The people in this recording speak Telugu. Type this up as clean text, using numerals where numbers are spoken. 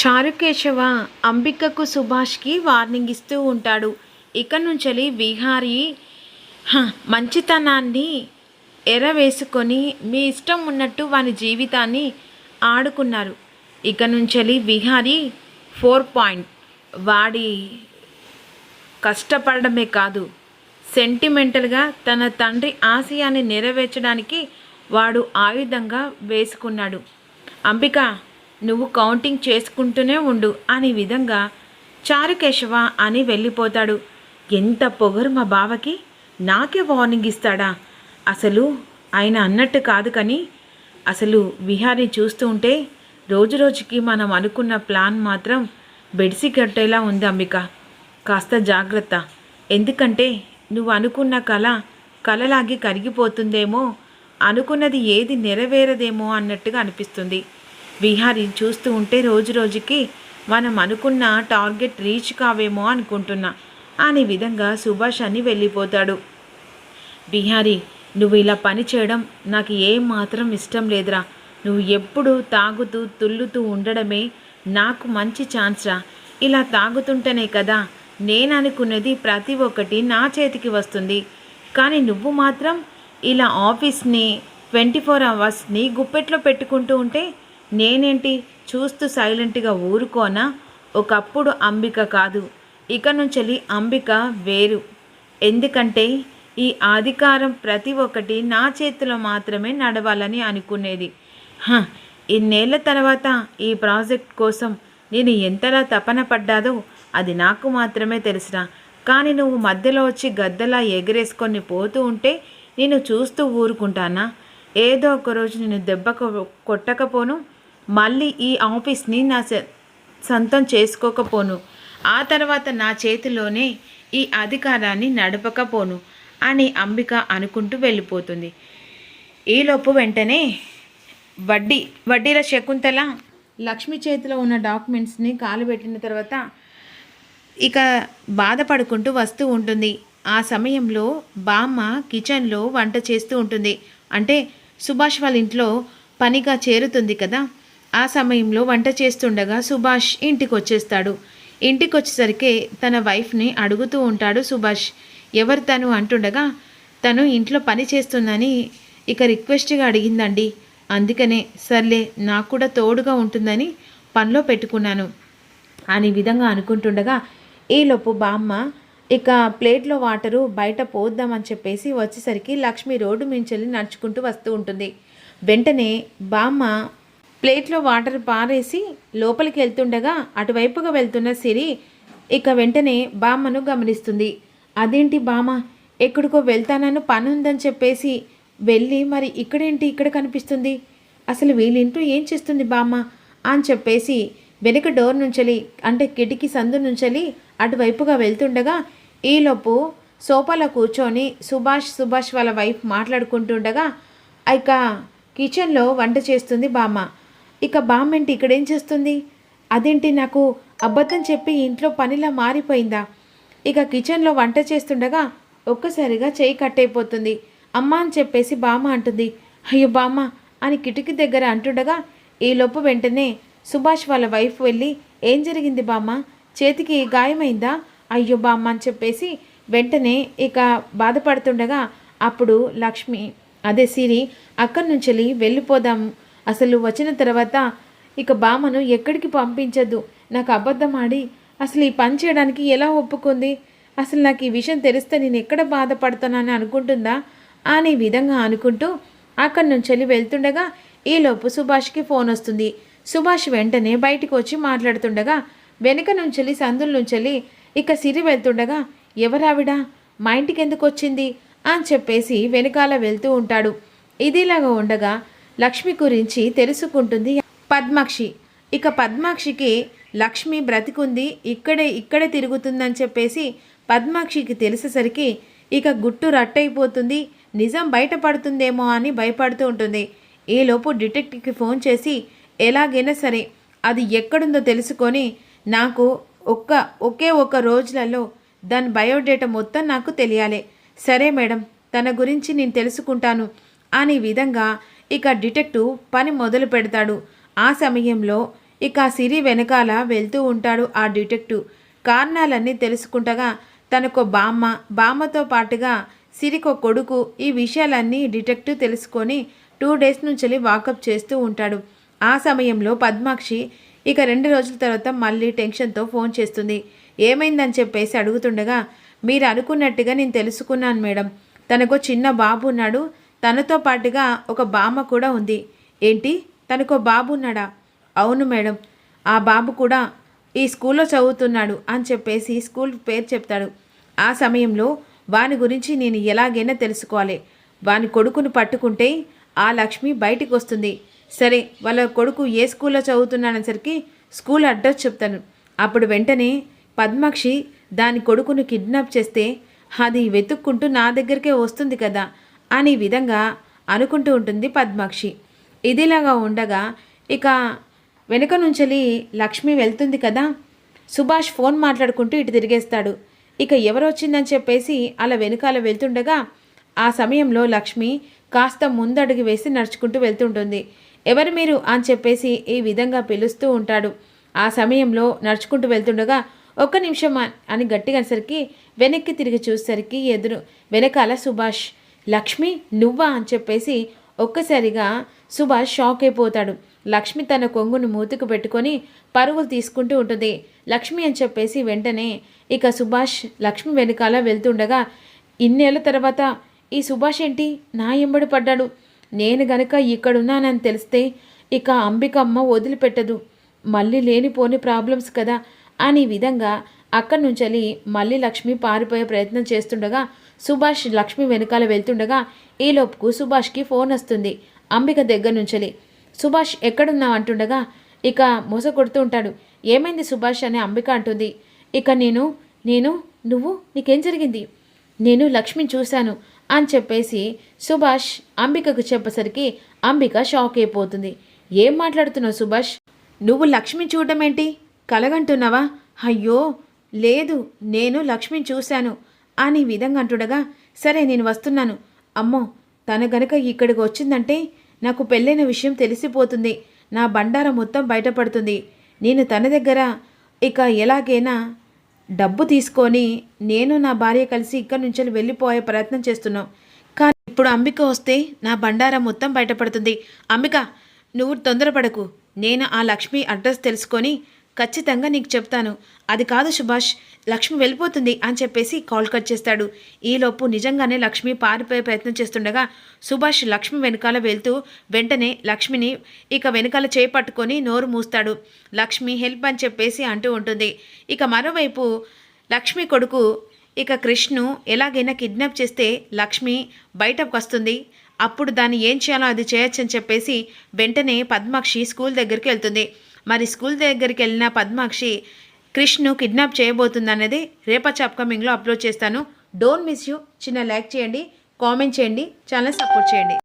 చారుకేశవ అంబికకు సుభాష్కి వార్నింగ్ ఇస్తూ ఉంటాడు. ఇక నుంచి విహారీ మంచితనాన్ని ఎరవేసుకొని మీ ఇష్టం ఉన్నట్టు వాని జీవితాన్ని ఆడుకున్నారు. ఇక నుంచి విహారీ 4 పాయింట్ వాడి కష్టపడమే కాదు, సెంటిమెంటల్గా తన తండ్రి ఆశయాన్ని నెరవేర్చడానికి వాడు ఆయుధంగా వేసుకున్నాడు. అంబిక, నువ్వు కౌంటింగ్ చేసుకుంటూనే ఉండు అనే విధంగా చారుకేశవ అని వెళ్ళిపోతాడు. ఎంత పొగరు మా బావకి, నాకే వార్నింగ్ ఇస్తాడా? అసలు ఆయన అన్నట్టు కాదు. కానీ అసలు విహారీ చూస్తూ ఉంటే రోజు రోజుకి మనం అనుకున్న ప్లాన్ మాత్రం బెడిసి కట్టేలా ఉంది. అంబిక, కాస్త జాగ్రత్త. ఎందుకంటే నువ్వు అనుకున్న కలలాగి కరిగిపోతుందేమో, అనుకున్నది ఏది నెరవేరదేమో అన్నట్టుగా అనిపిస్తుంది. విహారీ చూస్తూ ఉంటే రోజు రోజుకి మనం అనుకున్న టార్గెట్ రీచ్ కావేమో అనుకుంటున్నా అనే విధంగా సుభాష్ అని వెళ్ళిపోతాడు. విహారీ, నువ్వు ఇలా పని చేయడం నాకు ఏం మాత్రం ఇష్టం లేదురా. నువ్వు ఎప్పుడు తాగుతూ తుల్లుతూ ఉండడమే నాకు మంచి ఛాన్స్ రా. ఇలా తాగుతుంటేనే కదా నేను అనుకున్నది ప్రతి ఒక్కటి నా చేతికి వస్తుంది. కానీ నువ్వు మాత్రం ఇలా ఆఫీస్ని 24 అవర్స్ని గుప్పెట్లో పెట్టుకుంటూ ఉంటే నేనేంటి చూస్తూ సైలెంట్గా ఊరుకోనా? ఒకప్పుడు అంబిక కాదు, ఇక నుంచి అంబిక వేరు. ఎందుకంటే ఈ అధికారం ప్రతి ఒక్కటి నా చేతిలో మాత్రమే నడవాలని అనుకునేది. ఇన్నేళ్ల తర్వాత ఈ ప్రాజెక్ట్ కోసం నేను ఎంతలా తపన పడ్డాదో అది నాకు మాత్రమే తెలుసురా. కానీ నువ్వు మధ్యలో వచ్చి గద్దలా ఎగరేసుకొని పోతూ ఉంటే నేను చూస్తూ ఊరుకుంటానా? ఏదో ఒకరోజు నేను దెబ్బ కొట్టకపోను, మళ్ళీ ఈ ఆఫీస్ని నా సొంతం చేసుకోకపోను, ఆ తర్వాత నా చేతిలోనే ఈ అధికారాన్ని నడపకపోను అని అంబిక అనుకుంటూ వెళ్ళిపోతుంది. ఈలోపు వెంటనే వడ్డీల శకుంతల లక్ష్మి చేతిలో ఉన్న డాక్యుమెంట్స్ని కాలుబెట్టిన తర్వాత ఇక బాధపడుకుంటూ వస్తూ ఉంటుంది. ఆ సమయంలో బామ్మ కిచెన్లో వంట చేస్తూ ఉంటుంది. అంటే సుభాష్ వాళ్ళ ఇంట్లో పనిగా చేరుతుంది కదా. ఆ సమయంలో వంట చేస్తుండగా సుభాష్ ఇంటికి వచ్చేస్తాడు. ఇంటికి వచ్చేసరికి తన వైఫ్ని అడుగుతూ ఉంటాడు సుభాష్. ఎవరు తను అంటుండగా, తను ఇంట్లో పని చేస్తుందని ఇక రిక్వెస్ట్గా అడిగిందండి, అందుకనే సర్లే నాకు కూడా తోడుగా ఉంటుందని పనిలో పెట్టుకున్నాను అనే విధంగా అనుకుంటుండగా ఈలోపు బామ్మ ఇక ప్లేట్లో వాటరు బయట పోద్దామని చెప్పేసి వచ్చేసరికి లక్ష్మి రోడ్డు మించెల్లి నడుచుకుంటూ వస్తూ ఉంటుంది. వెంటనే బామ్మ ప్లేట్లో వాటర్ పారేసి లోపలికి వెళ్తుండగా అటువైపుగా వెళ్తున్న సిరి ఇక వెంటనే బామ్మను గమనిస్తుంది. అదేంటి బామ్మ, ఎక్కడికో వెళ్తానని పని ఉందని చెప్పేసి వెళ్ళి మరి ఇక్కడేంటి ఇక్కడ కనిపిస్తుంది? అసలు వీళ్ళింటూ ఏం చేస్తుంది బామ్మ అని చెప్పేసి వెనుక డోర్ నుంచెలి అంటే కిటికీ సందు నుంచెలి అటువైపుగా వెళ్తుండగా ఈలోపు సోఫాలో కూర్చొని సుభాష్ వాళ్ళ వైఫ్ మాట్లాడుకుంటుండగా ఇక కిచెన్లో వంట చేస్తుంది బామ్మ. ఇక బామ్మ ఏంటి ఇక్కడేం చేస్తుంది? అదేంటి నాకు అబద్ధం చెప్పి ఇంట్లో పనిలా మారిపోయిందా? ఇక కిచెన్లో వంట చేస్తుండగా ఒక్కసారిగా చేయి కట్టయిపోతుంది. అమ్మ అని చెప్పేసి బామ్మ అంటుంది. అయ్యో బామ్మ అని కిటికీ దగ్గర అంటుండగా ఈలోపు వెంటనే సుభాష్ వాళ్ళ వైఫ్ వెళ్ళి ఏం జరిగింది బామ్మ, చేతికి గాయమైందా? అయ్యో బామ్మ అని చెప్పేసి వెంటనే ఇక బాధపడుతుండగా అప్పుడు లక్ష్మి అదే సిరి అక్కడి నుంచి వెళ్ళిపోదాము, అసలు వచ్చిన తర్వాత ఇక బామ్మను ఎక్కడికి పంపించద్దు, నాకు అబద్ధం ఆడి అసలు ఈ పని చేయడానికి ఎలా ఒప్పుకుంది, అసలు నాకు ఈ విషయం తెలిస్తే నేను ఎక్కడ బాధపడతానని అనుకుంటుందా అనే విధంగా అనుకుంటూ అక్కడి నుంచి వెళ్తుండగా ఈలోపు సుభాష్కి ఫోన్ వస్తుంది. సుభాష్ వెంటనే బయటికి వచ్చి మాట్లాడుతుండగా వెనుక నుంచి సందుల నుంచి ఇక సిరి వెళ్తుండగా ఎవరావిడా, మా ఇంటికి ఎందుకు వచ్చింది అని చెప్పేసి వెనకాల వెళ్తూ ఉంటాడు. ఇదిలాగా ఉండగా లక్ష్మి గురించి తెలుసుకుంటుంది పద్మాక్షి. ఇక పద్మాక్షికి లక్ష్మి బ్రతికుంది, ఇక్కడే తిరుగుతుందని చెప్పేసి పద్మాక్షికి తెలిసేసరికి ఇక గుట్టు రట్టయిపోతుంది, నిజం బయటపడుతుందేమో అని భయపడుతూ ఉంటుంది. ఈలోపు డిటెక్టివ్కి ఫోన్ చేసి ఎలాగైనా సరే అది ఎక్కడుందో తెలుసుకొని నాకు ఒకే ఒక రోజులలో దాని బయోడేటా మొత్తం నాకు తెలియాలి. సరే మేడం, తన గురించి నేను తెలుసుకుంటాను అనే విధంగా ఇక డిటెక్టివ్ పని మొదలు పెడతాడు. ఆ సమయంలో ఇక సిరి వెనకాల వెళ్తూ ఉంటాడు ఆ డిటెక్టివ్. కారణాలన్నీ తెలుసుకుంటగా తనకు బామ్మతో పాటుగా సిరికో కొడుకు, ఈ విషయాలన్నీ డిటెక్టివ్ తెలుసుకొని 2 డేస్ నుంచి వాకప్ చేస్తూ ఉంటాడు. ఆ సమయంలో పద్మాక్షి ఇక 2 రోజుల తర్వాత మళ్ళీ టెన్షన్తో ఫోన్ చేస్తుంది. ఏమైందని చెప్పేసి అడుగుతుండగా, మీరు అనుకున్నట్టుగా నేను తెలుసుకున్నాను మేడం. తనకు చిన్న బాబు ఉన్నాడు, తనతో పాటుగా ఒక బామ్మ కూడా ఉంది. ఏంటి, తనకో బాబు ఉన్నాడా? అవును మేడం, ఆ బాబు కూడా ఈ స్కూల్లో చదువుతున్నాడు అని చెప్పేసి స్కూల్ పేరు చెప్తాడు. ఆ సమయంలో వాని గురించి నేను ఎలాగైనా తెలుసుకోవాలి. వాని కొడుకును పట్టుకుంటే ఆ లక్ష్మి బయటికి వస్తుంది. సరే, వాళ్ళ కొడుకు ఏ స్కూల్లో చదువుతున్నానసరికి స్కూల్ అడ్రస్ చెప్తాను. అప్పుడు వెంటనే పద్మాక్షి దాని కొడుకును కిడ్నాప్ చేస్తే అది వెతుక్కుంటూ నా దగ్గరికే వస్తుంది కదా అని విధంగా అనుకుంటూ ఉంటుంది పద్మాక్షి. ఇదిలాగా ఉండగా ఇక వెనుక నుంచెలి లక్ష్మి వెళ్తుంది కదా. సుభాష్ ఫోన్ మాట్లాడుకుంటూ ఇటు తిరిగేస్తాడు. ఇక ఎవరు వచ్చిందని చెప్పేసి అలా వెనుకాల వెళ్తుండగా ఆ సమయంలో లక్ష్మి కాస్త ముందడుగు వేసి నడుచుకుంటూ వెళ్తుంటుంది. ఎవరు మీరు అని చెప్పేసి ఈ విధంగా పిలుస్తూ ఉంటాడు. ఆ సమయంలో నడుచుకుంటూ వెళ్తుండగా ఒక్క నిమిషం అని గట్టిగా అనేసరికి వెనక్కి తిరిగి చూసేసరికి వెనకాల సుభాష్. లక్ష్మి నువ్వా అని చెప్పేసి ఒక్కసారిగా సుభాష్ షాక్ అయిపోతాడు. లక్ష్మి తన కొంగును మూతికి పెట్టుకొని పరుగులు తీసుకుంటూ ఉంటుంది. లక్ష్మి అని చెప్పేసి వెంటనే ఇక సుభాష్ లక్ష్మి వెనకాల వెళ్తుండగా, ఇన్నేళ్ల తర్వాత ఈ సుభాష్ ఏంటి నా ఎంబడి పడ్డాడు? నేను గనక ఇక్కడున్నానని తెలిస్తే ఇక అంబికమ్మ వదిలిపెట్టదు. మళ్ళీ లేనిపోని ప్రాబ్లమ్స్ కదా అని విధంగా అక్కడి నుంచి మళ్ళీ లక్ష్మి పారిపోయే ప్రయత్నం చేస్తుండగా సుభాష్ లక్ష్మి వెనకాల వెళ్తుండగా ఈలోపుకు సుభాష్కి ఫోన్ వస్తుంది అంబిక దగ్గర నుంచి. సుభాష్ ఎక్కడున్నావు అంటుండగా ఇక మోస కొడుతూ ఉంటాడు. ఏమైంది సుభాష్ అని అంబిక అంటుంది. ఇక నువ్వు నీకేం జరిగింది? నేను లక్ష్మిని చూశాను అని చెప్పేసి సుభాష్ అంబికకు చెప్పేసరికి అంబిక షాక్ అయిపోతుంది. ఏం మాట్లాడుతున్నావు సుభాష్? నువ్వు లక్ష్మిని చూడడం ఏంటి? కలగంటున్నావా? అయ్యో లేదు, నేను లక్ష్మిని చూశాను అని విధంగా అంటుండగా, సరే నేను వస్తున్నాను. అమ్మో, తను గనక ఇక్కడికి వచ్చిందంటే నాకు పెళ్ళైన విషయం తెలిసిపోతుంది. నా బండారం మొత్తం బయటపడుతుంది. నేను తన దగ్గర ఇక ఎలాగైనా డబ్బు తీసుకొని నేను నా భార్య కలిసి ఇక్కడి నుంచి వెళ్ళిపోయే ప్రయత్నం చేస్తున్నాం. కానీ ఇప్పుడు అంబిక వస్తే నా బండారం మొత్తం బయటపడుతుంది. అంబిక, నువ్వు తొందరపడకు. నేను ఆ లక్ష్మి అడ్రస్ తెలుసుకొని ఖచ్చితంగా నీకు చెప్తాను. అది కాదు సుభాష్, లక్ష్మి వెళ్ళిపోతుంది అని చెప్పేసి కాల్ కట్ చేస్తాడు. ఈలోపు నిజంగానే లక్ష్మి పారిపోయే ప్రయత్నం చేస్తుండగా సుభాష్ లక్ష్మి వెనకాల వెళ్తూ వెంటనే లక్ష్మిని ఇక వెనకాల చేపట్టుకొని నోరు మూస్తాడు. లక్ష్మి హెల్ప్ అని చెప్పేసి అంటూ ఉంటుంది. ఇక మరోవైపు లక్ష్మి కొడుకు ఇక కృష్ణు ఎలాగైనా కిడ్నాప్ చేస్తే లక్ష్మి బయటకు వస్తుంది. అప్పుడు దాన్ని ఏం చేయాలో అది చేయొచ్చని చెప్పేసి వెంటనే పద్మాక్షి స్కూల్ దగ్గరికి వెళ్తుంది. మరి స్కూల్ దగ్గరికి వెళ్ళిన పద్మాక్షి కృష్ణు కిడ్నాప్ చేయబోతుందనేది రేపటి అప్కమింగ్లో అప్లోడ్ చేస్తాను. Don't miss you. చిన్న లైక్ చేయండి, కామెంట్ చేయండి, ఛానల్ సపోర్ట్ చేయండి.